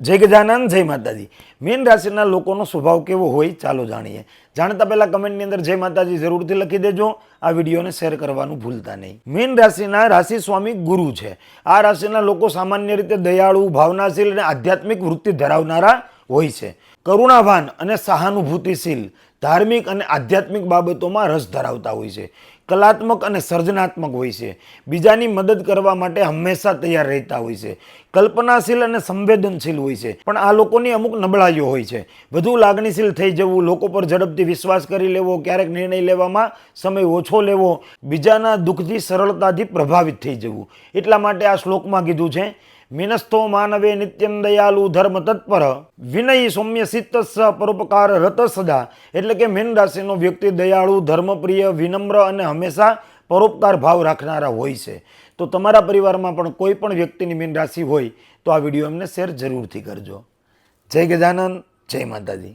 જય ગજાનન, જય માતાજી। મીન રાશિના લોકોનો સ્વભાવ કેવો હોય ચાલો જાણીએ। જાણતા પહેલા કમેન્ટની અંદર જય માતાજી જરૂરથી લખી દેજો। આ વિડીયોને શેર કરવાનું ભૂલતા નહીં। મીન રાશિના રાશિ સ્વામી ગુરુ છે। આ રાશિના લોકો સામાન્ય રીતે દયાળુ, ભાવનાશીલ અને આધ્યાત્મિક વૃત્તિ ધરાવનારા હોય છે। કરુણાવાન અને સહાનુભૂતિશીલ, ધાર્મિક અને આધ્યાત્મિક બાબતોમાં રસ ધરાવતા હોય છે। કલાત્મક અને સર્જનાત્મક હોય છે। બીજાની મદદ કરવા માટે હંમેશા તૈયાર રહેતા હોય છે। કલ્પનાશીલ અને સંવેદનશીલ હોય છે। પણ આ લોકોની અમુક નબળાઈઓ હોય છે। વધુ લાગણીશીલ થઈ જવું, લોકો પર ઝડપથી વિશ્વાસ કરી લેવો, ક્યારેક નિર્ણય લેવામાં સમય ઓછો લેવો, બીજાના દુઃખથી સરળતાથી પ્રભાવિત થઈ જવું। એટલા માટે આ શ્લોકમાં કીધું છે, મીનસ્થો માનવે નિત્યમ દયાલુ ધર્મ તત્પર વિનયી સૌમ્ય સિત્તસ્સ પરોપકાર રત સદા। એટલે કે મીન રાશિનો વ્યક્તિ દયાળુ, ધર્મપ્રિય, વિનમ્ર અને હંમેશા પરોપકાર ભાવ રાખનારા હોય છે। તો તમારા પરિવારમાં પણ કોઈ પણ વ્યક્તિની મીન રાશિ હોય તો આ વિડીયો એમને શેર જરૂરથી કરજો। જય ગજાનન, જય માતાજી।